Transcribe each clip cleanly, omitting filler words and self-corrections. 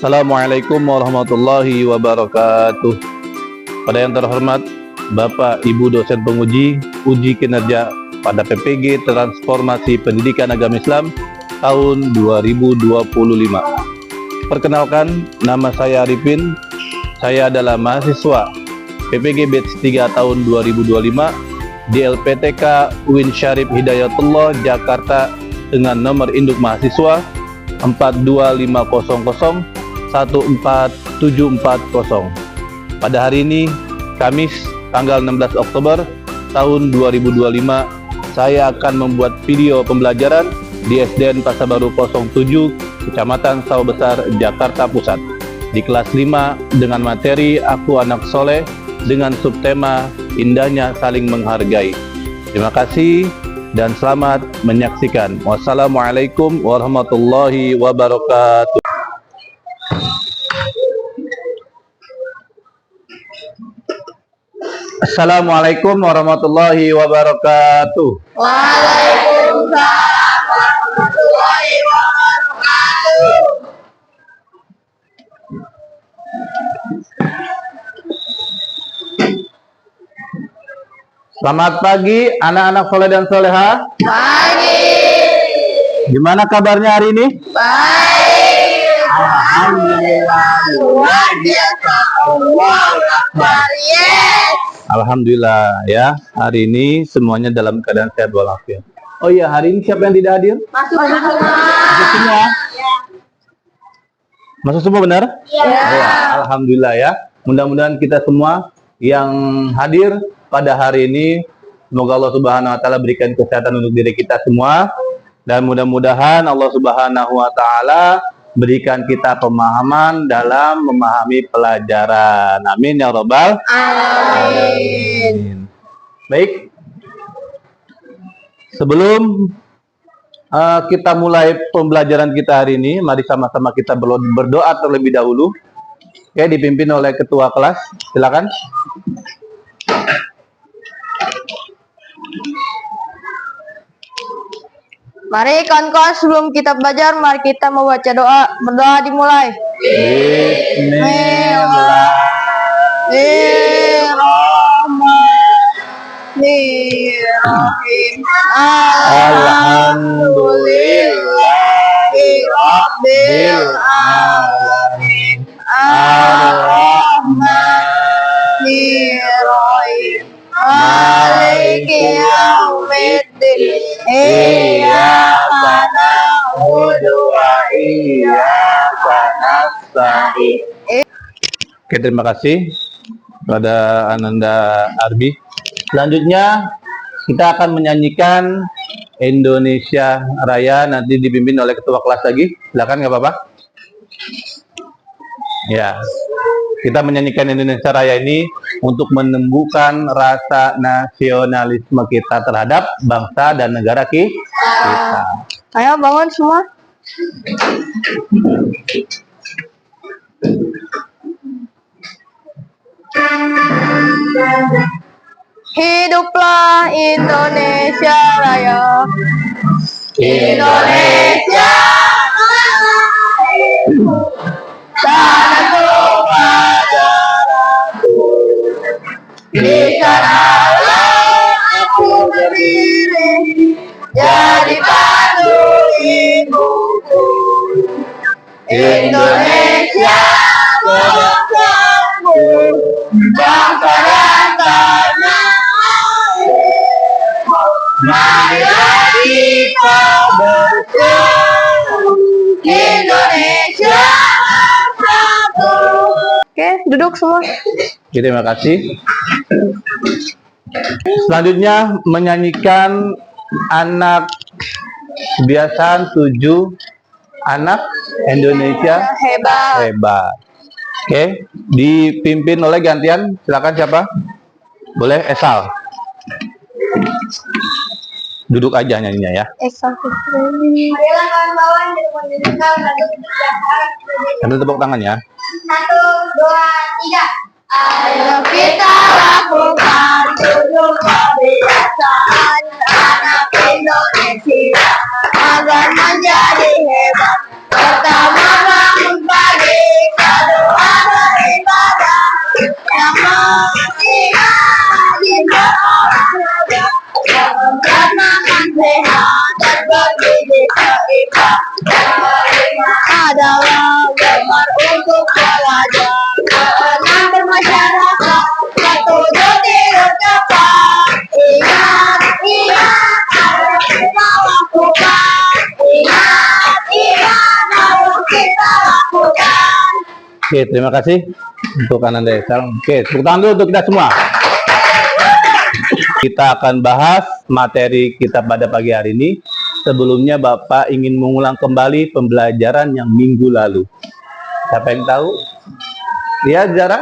Assalamualaikum warahmatullahi wabarakatuh. Pada yang terhormat Bapak Ibu dosen penguji uji kinerja pada PPG Transformasi Pendidikan Agama Islam tahun 2025. Perkenalkan, nama saya Arifin. Saya adalah mahasiswa PPG Batch 3 tahun 2025 di LPTK UIN Syarif Hidayatullah Jakarta dengan nomor induk mahasiswa 42500 14740. Pada hari ini, Kamis tanggal 16 Oktober tahun 2025, saya akan membuat video pembelajaran di SDN Pasar Baru 07, Kecamatan Sawah Besar, Jakarta Pusat, di kelas 5 dengan materi Aku Anak Soleh dengan subtema Indahnya Saling Menghargai. Terima kasih dan selamat menyaksikan. Wassalamualaikum warahmatullahi wabarakatuh. Assalamualaikum warahmatullahi wabarakatuh. Waalaikumsalam warahmatullahi wabarakatuh. Selamat pagi anak-anak soleh dan soleha. Pagi. Gimana kabarnya hari ini? Baik. Alhamdulillah. Luar biasa. Allahu Akbar. Yes. Alhamdulillah ya. Hari ini semuanya dalam keadaan sehat walafiat. Oh iya, hari ini siapa yang tidak hadir? Masuk semua. Masuk semua? Masuk semua benar? Ya. Ya, alhamdulillah ya. Mudah-mudahan kita semua yang hadir pada hari ini, semoga Allah Subhanahu wa taala berikan kesehatan untuk diri kita semua, dan mudah-mudahan Allah Subhanahu wa taala berikan kita pemahaman dalam memahami pelajaran. Amin ya rabbal alamin. Baik. Sebelum kita mulai pembelajaran kita hari ini, mari sama-sama kita berdoa terlebih dahulu. Oke, dipimpin oleh ketua kelas. Silakan. Mari kawan-kawan, sebelum kita belajar, mari kita membaca doa. Berdoa dimulai. Bismillahirrahmanirrahim. Alhamdulillahirabbil alamin. Ar-Rahmanir-Rahim. Maliki yaumiddin. Iyyaka na'budu wa iyyaka nasta'in. Oke, terima kasih kepada Ananda Arbi. Selanjutnya kita akan menyanyikan Indonesia Raya, nanti dipimpin oleh ketua kelas lagi. Silakan, nggak apa-apa. Ya, kita menyanyikan Indonesia Raya ini untuk menumbuhkan rasa nasionalisme kita terhadap bangsa dan negara kita. Ayo bangun semua. Hiduplah Indonesia Raya. Indonesia tanahku padaku. Di sanalah aku berdiri, jadi batu ibuku. Indonesia bangsaku, bangsa dan tanah airku. Marilah kita bersatu, Indonesia bersatu. Oke, duduk semua. Terima kasih. Selanjutnya menyanyikan anak kebiasaan 7 anak Indonesia hebat. Oke, dipimpin oleh gantian. Silakan siapa? Boleh Esal. Duduk aja nyanyinya ya. Esal Fitri. Marilah kawan-kawan kita menyanyikan lagu kebiasaan. Sambil tepuk tangan ya. 1, 2, 3. Ayo kita lakukan 7 kebiasaan anak Indonesia agar menjadi hebat. Pertama bangun pagi, solehah berbagi di seimbang. Adalah gemar untuk belajar, senang bermasyarakat, bertujuh tidak cepat. Ingat, ingat, harus kita lakukan. Ingat, ingat, harus kita lakukan. Oke, terima kasih untuk Ananda Esal. Oke, tepuk tangan dulu untuk kita semua. Kita akan bahas materi kita pada pagi hari ini. Sebelumnya Bapak ingin mengulang kembali pembelajaran yang minggu lalu. Siapa yang tahu? Ya, Zara?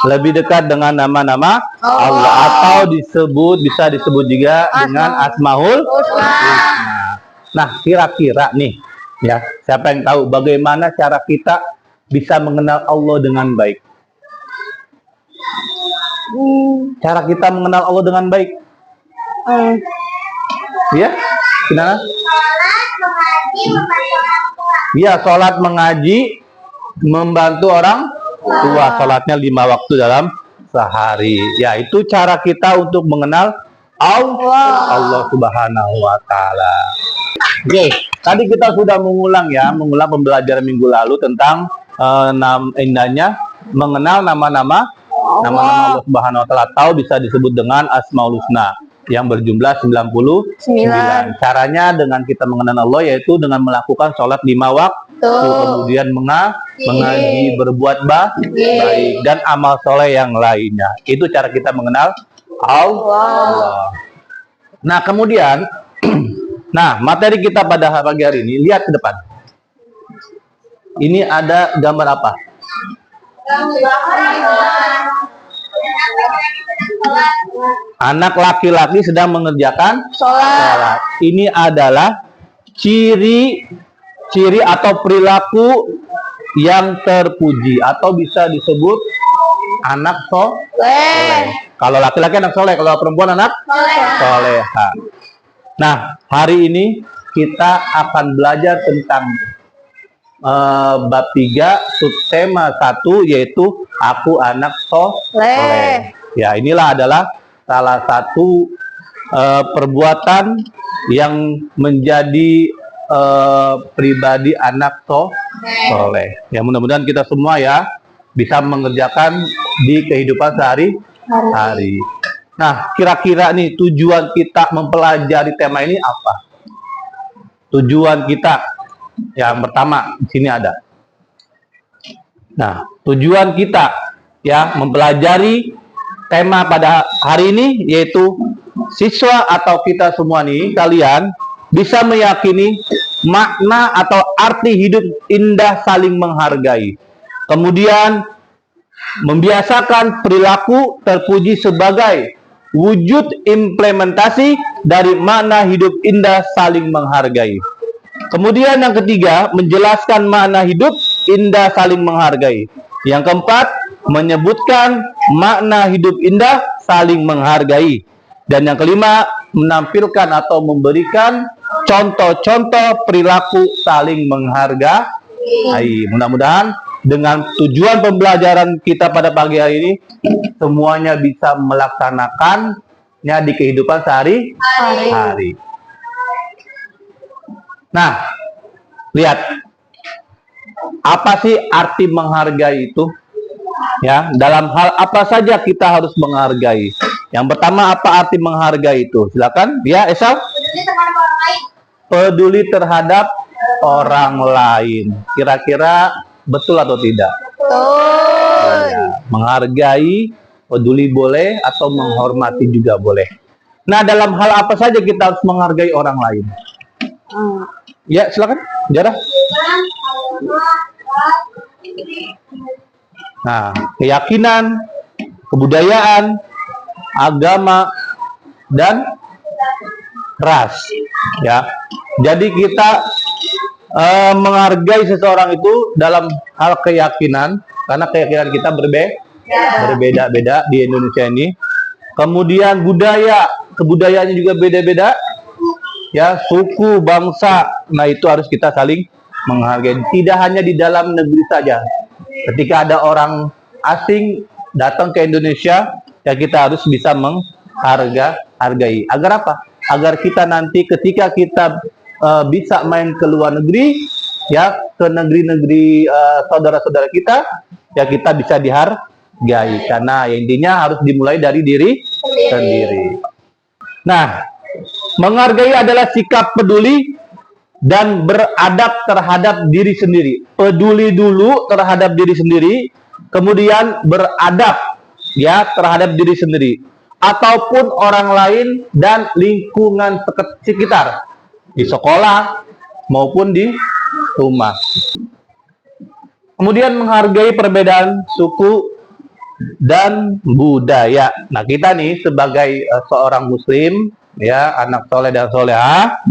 Lebih dekat dengan nama-nama Allah, atau bisa disebut juga dengan Asmaul Husna. Nah, kira-kira nih, ya, siapa yang tahu bagaimana cara kita bisa mengenal Allah dengan baik? Cara kita mengenal Allah dengan baik? Ya, gimana? Sholat, mengaji, membantu orang tua. Iya, sholat, mengaji, membantu orang tua. Sholatnya 5 waktu dalam sehari. Ya, itu cara kita untuk mengenal Allah Subhanahu wa Ta'ala. Oke, tadi kita sudah mengulang pembelajaran minggu lalu tentang indahnya mengenal nama-nama Allah Subhanahu wa Ta'ala, atau bisa disebut dengan Asmaul Husna yang berjumlah 99. Caranya dengan kita mengenal Allah yaitu dengan melakukan sholat 5 waktu, kemudian mengaji, berbuat baik, dan amal soleh yang lainnya. Itu cara kita mengenal Allah. Nah, kemudian materi kita pada pagi hari ini, lihat ke depan. Ini ada gambar apa? Anak laki-laki sedang mengerjakan sholat. Ini adalah ciri atau perilaku yang terpuji, atau bisa disebut anak soleh. Kalau laki-laki anak soleh, kalau perempuan anak soleha. Nah, hari ini kita akan belajar tentang bab 3 subtema 1, yaitu aku anak soleh. Ya, inilah adalah salah satu perbuatan yang menjadi pribadi anak soleh. Ya, mudah-mudahan kita semua ya bisa mengerjakan di kehidupan sehari-hari. Nah, kira-kira nih tujuan kita mempelajari tema ini apa? Tujuan kita yang pertama di sini ada. Nah, tujuan kita ya mempelajari tema pada hari ini yaitu siswa atau kita semua nih, kalian bisa meyakini makna atau arti hidup indah saling menghargai. Kemudian membiasakan perilaku terpuji sebagai wujud implementasi dari makna hidup indah saling menghargai. Kemudian yang ketiga, menjelaskan makna hidup indah saling menghargai. Yang keempat, menyebutkan makna hidup indah saling menghargai. Dan yang kelima, menampilkan atau memberikan contoh-contoh perilaku saling menghargai. Mudah-mudahan dengan tujuan pembelajaran kita pada pagi hari ini, semuanya bisa melaksanakannya di kehidupan sehari-hari. Nah, lihat, apa sih arti menghargai itu? Ya, dalam hal apa saja kita harus menghargai. Yang pertama, apa arti menghargai itu? Silakan, ya, Esal. Peduli terhadap orang lain. Kira-kira betul atau tidak? Betul. Ya, menghargai, peduli boleh, atau menghormati juga boleh. Nah, dalam hal apa saja kita harus menghargai orang lain? Ya, silakan, Jara. Nah, keyakinan, kebudayaan, agama, dan ras. Ya, jadi kita menghargai seseorang itu dalam hal keyakinan, karena keyakinan kita berbeda-beda di Indonesia ini. Kemudian budaya, kebudayaannya juga beda-beda. Ya, suku, bangsa, nah itu harus kita saling menghargai. Tidak hanya di dalam negeri saja. Ketika ada orang asing datang ke Indonesia, ya kita harus bisa menghargai. Agar apa? agar kita nanti ketika kita bisa main ke luar negeri, ya, ke negeri-negeri saudara-saudara kita, ya kita bisa dihargai. Karena intinya harus dimulai dari diri sendiri. Nah, menghargai adalah sikap peduli dan beradab terhadap diri sendiri. Peduli dulu terhadap diri sendiri, kemudian beradab ya terhadap diri sendiri ataupun orang lain dan lingkungan sekitar di sekolah maupun di rumah. Kemudian menghargai perbedaan suku dan budaya. Nah, kita nih sebagai seorang muslim ya, anak soleh dan solehah,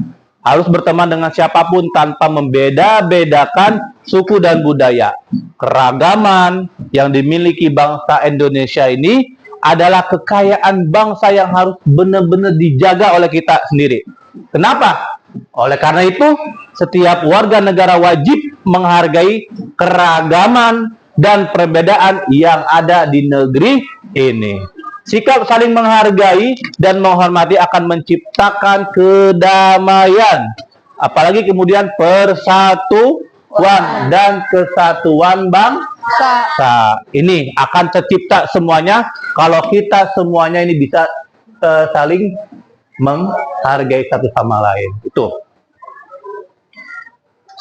harus berteman dengan siapapun tanpa membeda-bedakan suku dan budaya. Keragaman yang dimiliki bangsa Indonesia ini adalah kekayaan bangsa yang harus benar-benar dijaga oleh kita sendiri. Kenapa? Oleh karena itu, setiap warga negara wajib menghargai keragaman dan perbedaan yang ada di negeri ini. Sikap saling menghargai dan menghormati akan menciptakan kedamaian. Apalagi kemudian persatuan dan kesatuan bangsa. Ini akan tercipta semuanya kalau kita semuanya ini bisa saling menghargai satu sama lain. Itu.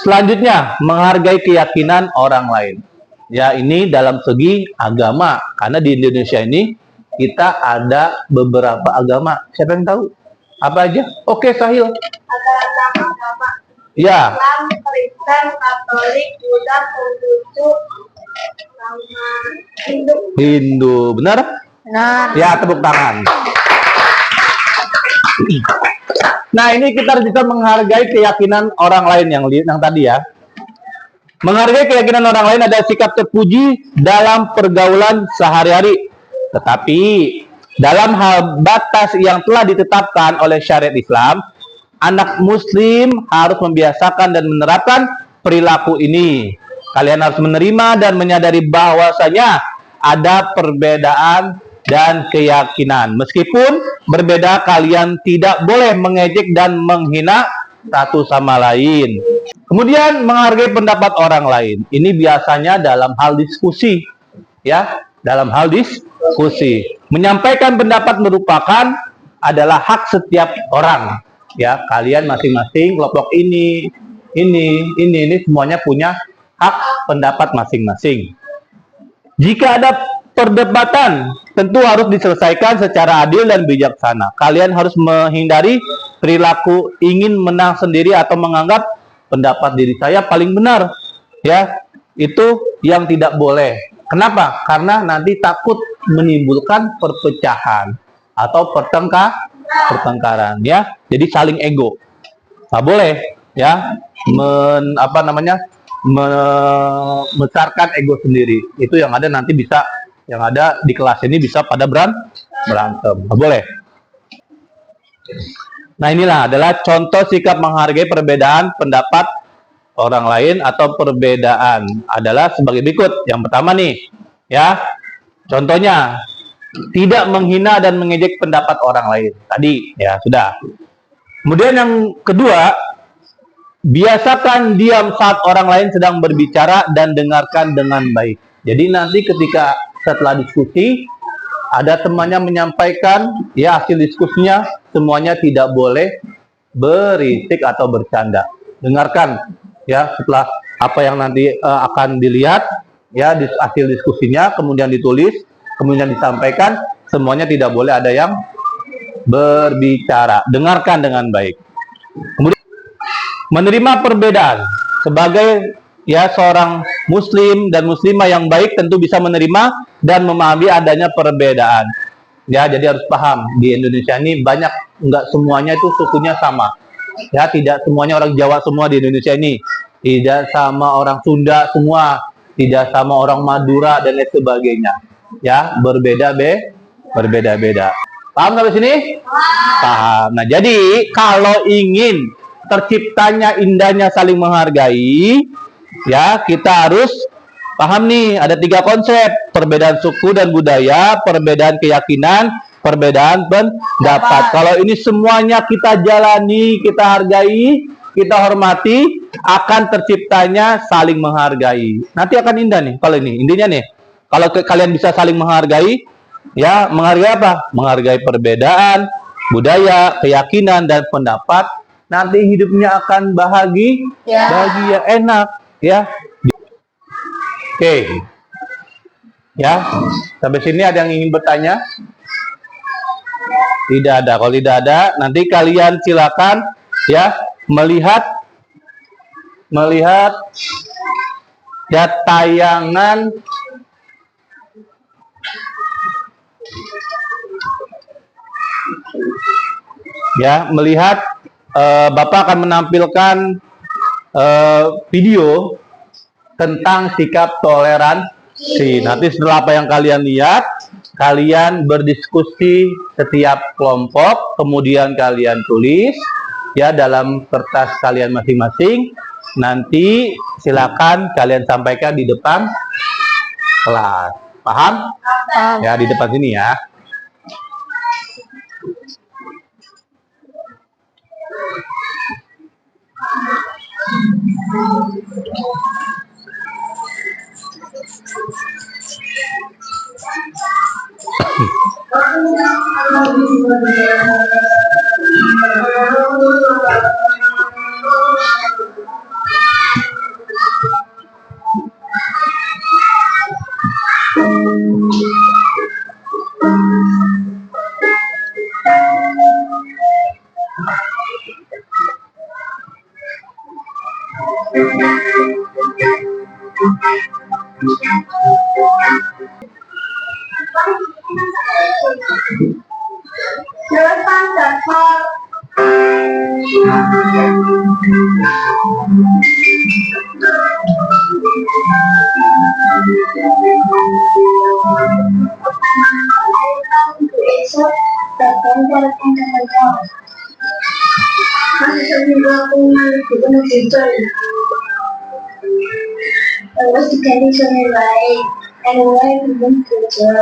Selanjutnya, menghargai keyakinan orang lain. Ya, ini dalam segi agama. Karena di Indonesia ini kita ada beberapa agama. Siapa yang tahu? Apa aja? Oke, Sahil. Ada 6 agama. Ya. Islam, Kristen, Katolik, Buddha, Konghucu, sama Hindu. Benar? Benar. Ya, tepuk tangan. Nah, ini kita harus bisa menghargai keyakinan orang lain yang tadi ya. Menghargai keyakinan orang lain adalah sikap terpuji dalam pergaulan sehari-hari. Tetapi dalam hal batas yang telah ditetapkan oleh syariat Islam, anak muslim harus membiasakan dan menerapkan perilaku ini. Kalian harus menerima dan menyadari bahwasanya ada perbedaan dan keyakinan. Meskipun berbeda, kalian tidak boleh mengejek dan menghina satu sama lain. Kemudian menghargai pendapat orang lain. Ini biasanya dalam hal diskusi, ya. Dalam hal diskusi, menyampaikan pendapat merupakan adalah hak setiap orang. Ya, kalian masing-masing kelompok ini semuanya punya hak pendapat masing-masing. Jika ada perdebatan, tentu harus diselesaikan secara adil dan bijaksana. Kalian harus menghindari perilaku ingin menang sendiri atau menganggap pendapat diri saya paling benar. Ya, itu yang tidak boleh. Kenapa? Karena nanti takut menimbulkan perpecahan atau pertengkaran, ya. Jadi saling ego. Nggak boleh, ya. Membesarkan ego sendiri. Itu yang ada nanti bisa, yang ada di kelas ini bisa pada berantem. Nggak boleh. Nah, inilah adalah contoh sikap menghargai perbedaan pendapat orang lain atau perbedaan adalah sebagai berikut. Yang pertama nih, ya, contohnya tidak menghina dan mengejek pendapat orang lain. Tadi, ya sudah. Kemudian yang kedua, biasakan diam saat orang lain sedang berbicara dan dengarkan dengan baik. Jadi nanti ketika setelah diskusi, ada temannya menyampaikan, ya hasil diskusinya, semuanya tidak boleh berisik atau bercanda. Dengarkan. Ya, setelah apa yang nanti akan dilihat, ya hasil diskusinya, kemudian ditulis, kemudian disampaikan, semuanya tidak boleh ada yang berbicara. Dengarkan dengan baik. Kemudian menerima perbedaan sebagai ya seorang muslim dan muslimah yang baik tentu bisa menerima dan memahami adanya perbedaan. Ya, jadi harus paham di Indonesia ini banyak, enggak semuanya itu sukunya sama. Ya, tidak semuanya orang Jawa semua di Indonesia ini. Tidak sama orang Sunda semua. Tidak sama orang Madura dan lain sebagainya. Ya, berbeda-beda. Paham sampai sini? Paham. Nah, jadi kalau ingin terciptanya indahnya saling menghargai, ya kita harus paham nih, ada 3 konsep: perbedaan suku dan budaya, perbedaan keyakinan, perbedaan pendapat. Kalau ini semuanya kita jalani, kita hargai, kita hormati, akan terciptanya saling menghargai. Nanti akan indah nih kalau ini. Intinya nih, kalau kalian bisa saling menghargai, ya menghargai apa? Menghargai perbedaan, budaya, keyakinan, dan pendapat. Nanti hidupnya akan bahagia, enak, ya. Oke. Ya, sampai sini ada yang ingin bertanya? Tidak ada. Kalau tidak ada, nanti kalian silakan ya melihat ya tayangan Bapak akan menampilkan video tentang sikap toleransi. Nanti setelah apa yang kalian lihat, kalian berdiskusi setiap kelompok, kemudian kalian tulis ya dalam kertas kalian masing-masing. Nanti silakan kalian sampaikan di depan kelas. Paham? Ya, di depan sini ya. Terus diganti baik, and mulai belum kerja.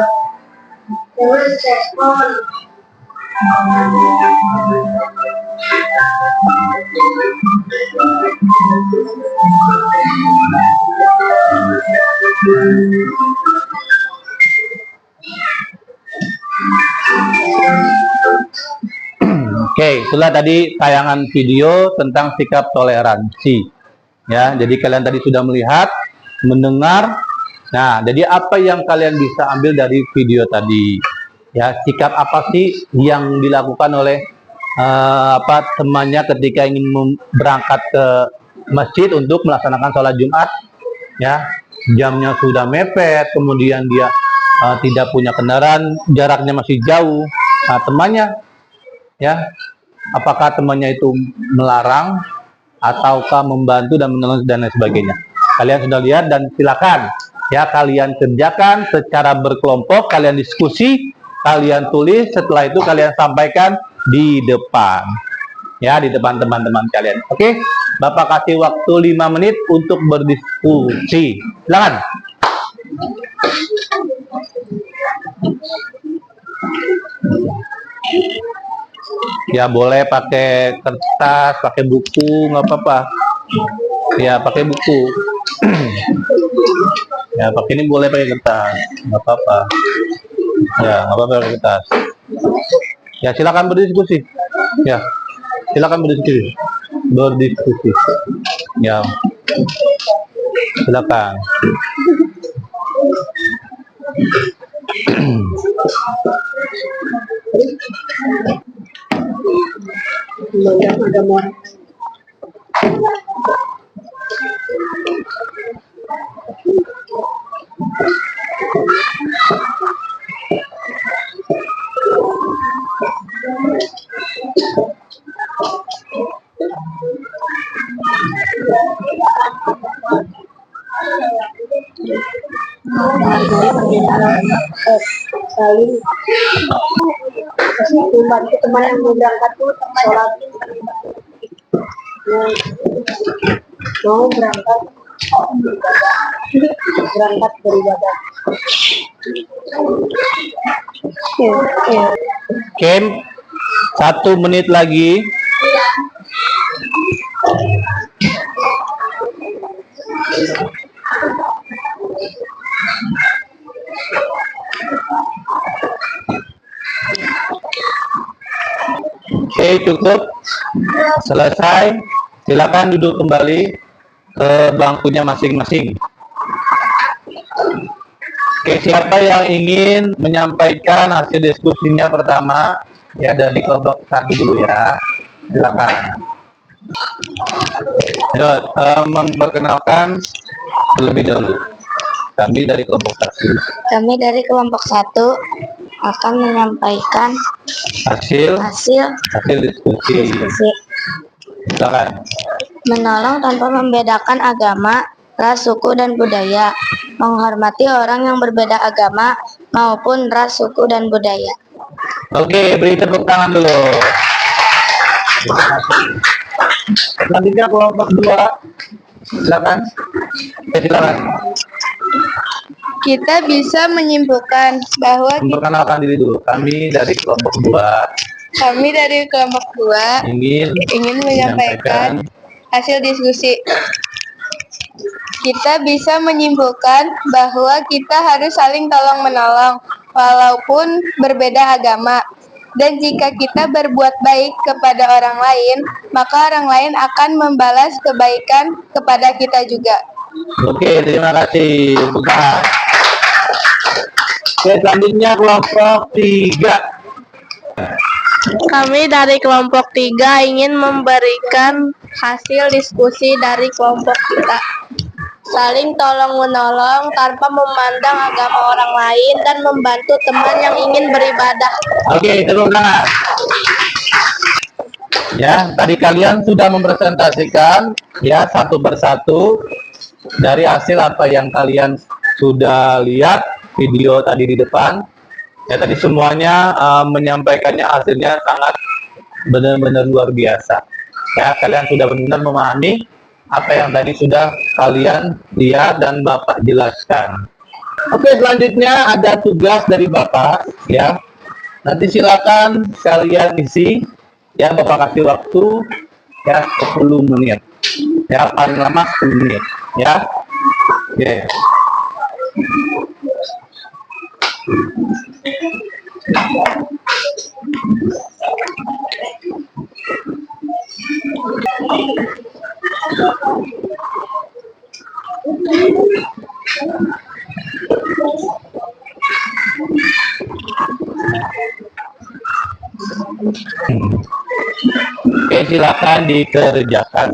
Terus respon. Oke, itulah tadi tayangan video tentang sikap toleransi. Ya, jadi kalian tadi sudah melihat, mendengar. Nah, jadi apa yang kalian bisa ambil dari video tadi? Ya, sikap apa sih yang dilakukan oleh temannya ketika ingin berangkat ke masjid untuk melaksanakan sholat Jumat? Ya, jamnya sudah mepet, kemudian dia tidak punya kendaraan, jaraknya masih jauh. Nah, temannya, ya, apakah temannya itu melarang ataukah membantu dan menolong dan lain sebagainya? Kalian sudah lihat dan silakan ya kalian kerjakan secara berkelompok, kalian diskusi, kalian tulis, setelah itu kalian sampaikan di depan. Ya, di depan teman-teman kalian. Oke, Bapak kasih waktu 5 menit untuk berdiskusi. Silakan. Ya, boleh pakai kertas, pakai buku, nggak apa-apa. Ya, pakai buku. Ya, pakai ini boleh pakai kertas, nggak apa-apa. Ya, nggak apa-apa pakai kertas. Ya, silakan berdiskusi. Ya, silakan berdiskusi. Ya, silakan. Saling membantu teman yang mau berangkat tuh sholat, mau berangkat beribadah. Oke, 1 menit lagi. Oke, cukup. Selesai. Silakan duduk kembali ke bangkunya masing-masing. Oke, siapa yang ingin menyampaikan hasil diskusinya pertama? Ya, dari kelompok 1 dulu ya. Silakan. Memperkenalkan terlebih dahulu. Kami dari kelompok 1. Kami dari kelompok 1 akan menyampaikan Hasil diskusi. Silakan. Menolong tanpa membedakan agama, ras, suku, dan budaya. Menghormati orang yang berbeda agama maupun ras, suku, dan budaya. Oke, beri tepuk tangan dulu. Selanjutnya kelompok 2. Silakan. Silakan. Kita bisa menyimpulkan bahwa Memperkenalkan diri dulu. Kami dari kelompok 2 kami dari kelompok 2 ingin menyampaikan hasil diskusi. Kita bisa menyimpulkan bahwa kita harus saling tolong-menolong walaupun berbeda agama. Dan jika kita berbuat baik kepada orang lain, maka orang lain akan membalas kebaikan kepada kita juga. Oke, terima kasih. Bukan. Oke, selanjutnya kelompok 3. Kami dari kelompok 3 ingin memberikan hasil diskusi dari kelompok kita. Saling tolong-menolong tanpa memandang agama orang lain dan membantu teman yang ingin beribadah. Oke, tepuk tangan. Ya, tadi kalian sudah mempresentasikan ya satu persatu dari hasil apa yang kalian sudah lihat video tadi di depan. Ya, tadi semuanya menyampaikannya hasilnya sangat benar-benar luar biasa. Ya, kalian sudah benar memahami apa yang tadi sudah kalian lihat dan Bapak jelaskan. Oke, selanjutnya ada tugas dari Bapak ya. Nanti silakan kalian isi ya, Bapak kasih waktu ya 10 menit. Ya, paling lama 10 menit ya. Oke. Oke, silakan dikerjakan.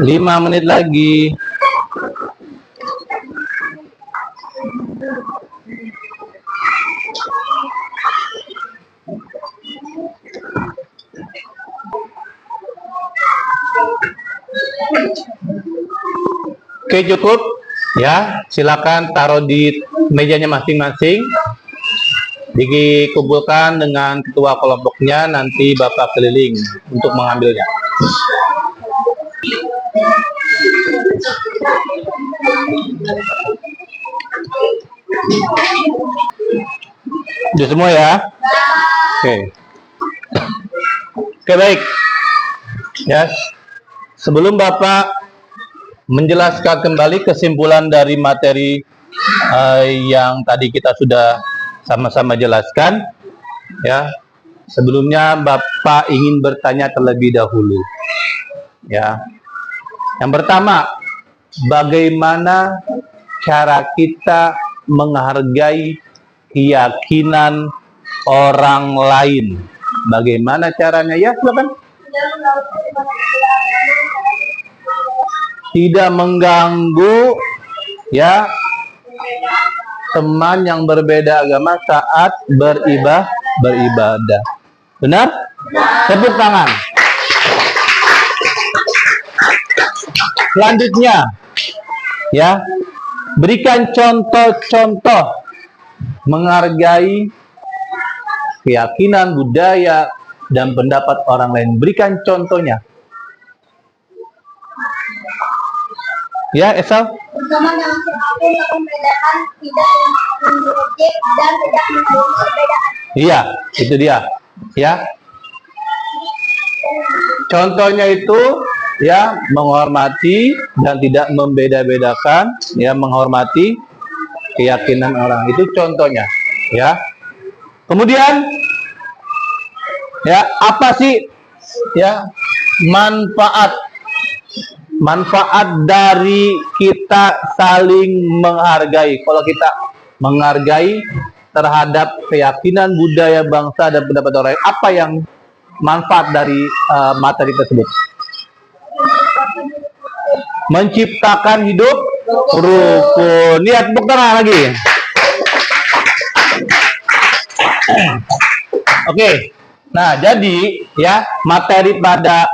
Lima menit lagi. Oke, cukup ya. Silakan taruh di mejanya masing-masing. Dikumpulkan dengan ketua kelompoknya, nanti Bapak keliling untuk mengambilnya. Sudah semua ya? Oke. Oke, baik. Ya. Sebelum Bapak menjelaskan kembali kesimpulan dari materi yang tadi kita sudah sama-sama jelaskan, ya. Sebelumnya Bapak ingin bertanya terlebih dahulu, ya. Yang pertama, bagaimana cara kita menghargai keyakinan orang lain? Bagaimana caranya? Ya, silakan. Tidak mengganggu, ya, teman yang berbeda agama saat beribadah. Benar? Tepuk tangan. Selanjutnya, ya, berikan contoh-contoh menghargai keyakinan, budaya, dan pendapat orang lain. Berikan contohnya. Ya, Esal? Bersama dengan siapapun membedakan tidak mengejek dan tidak menerima perbedaan. Iya, itu dia. Ya. Contohnya itu ya menghormati dan tidak membeda-bedakan, ya menghormati keyakinan orang. Itu contohnya, ya. Kemudian ya, apa sih ya manfaat dari kita saling menghargai? Kalau kita menghargai terhadap keyakinan, budaya, bangsa, dan pendapat orang lain, apa yang manfaat dari materi tersebut? Menciptakan hidup rukun. Lihat, tepuk tangan lagi. Oke. Nah, jadi ya materi pada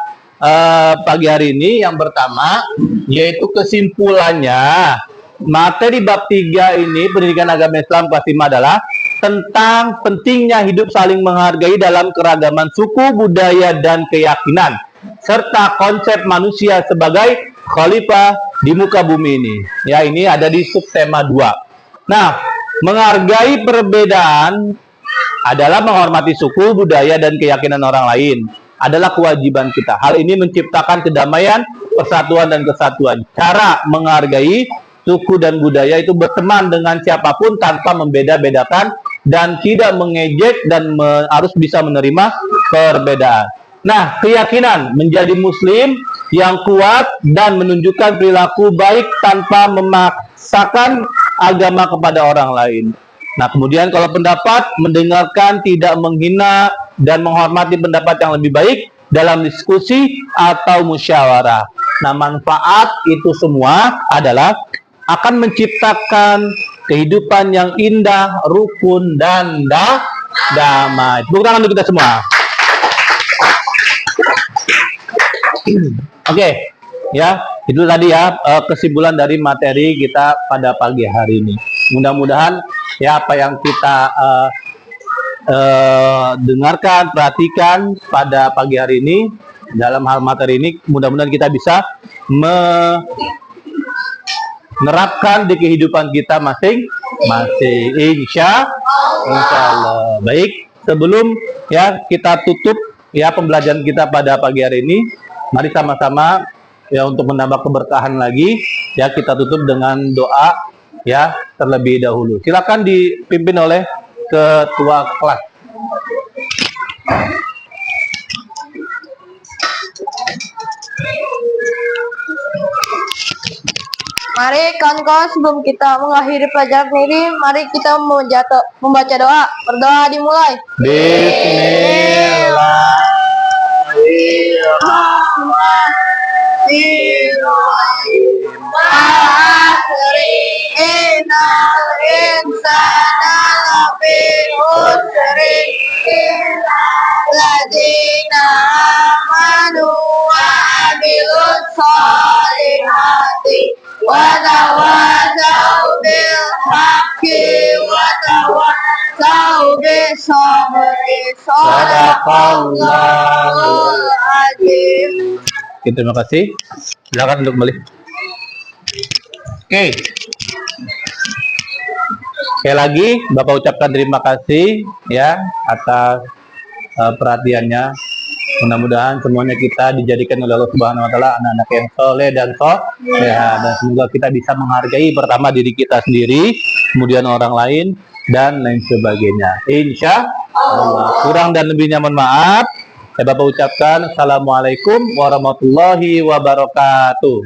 pagi hari ini yang pertama yaitu kesimpulannya materi bab 3 ini pendidikan agama Islam kelas 5 adalah tentang pentingnya hidup saling menghargai dalam keragaman suku, budaya, dan keyakinan serta konsep manusia sebagai khalifah di muka bumi ini. Ya, ini ada di subtema 2. Nah, menghargai perbedaan adalah menghormati suku, budaya, dan keyakinan orang lain. Adalah kewajiban kita. Hal ini menciptakan kedamaian, persatuan, dan kesatuan. Cara menghargai suku dan budaya itu berteman dengan siapapun tanpa membeda-bedakan dan tidak mengejek dan harus bisa menerima perbedaan. Nah, keyakinan menjadi muslim yang kuat dan menunjukkan perilaku baik tanpa memaksakan agama kepada orang lain. Nah, kemudian kalau pendapat, mendengarkan, tidak menghina, dan menghormati pendapat yang lebih baik dalam diskusi atau musyawarah. Nah, manfaat itu semua adalah akan menciptakan kehidupan yang indah, rukun, dan damai. Tepuk tangan untuk kita semua. Oke, ya, itu tadi ya kesimpulan dari materi kita pada pagi hari ini. Mudah-mudahan ya apa yang kita dengarkan, perhatikan pada pagi hari ini dalam hal materi ini, mudah-mudahan kita bisa menerapkan di kehidupan kita masing-masing. Insya Allah. Baik, sebelum ya kita tutup ya pembelajaran kita pada pagi hari ini, mari sama-sama ya untuk menambah keberkahan lagi ya kita tutup dengan doa ya terlebih dahulu. Silakan dipimpin oleh ketua kelas. Mari kawan-kawan, sebelum kita mengakhiri pelajaran ini, mari kita membaca doa. Berdoa dimulai. Terima kasih. Silakan untuk kembali. Oke. Sekali lagi Bapak ucapkan terima kasih ya atas perhatiannya. Mudah-mudahan semuanya kita dijadikan oleh Allah Subhanahu wa taala anak-anak yang soleh dan soleha, dan semoga kita bisa menghargai pertama diri kita sendiri, kemudian orang lain dan lain sebagainya. Insya Allah. Kurang dan lebihnya mohon maaf. Saya Bapak ucapkan Assalamualaikum warahmatullahi wabarakatuh.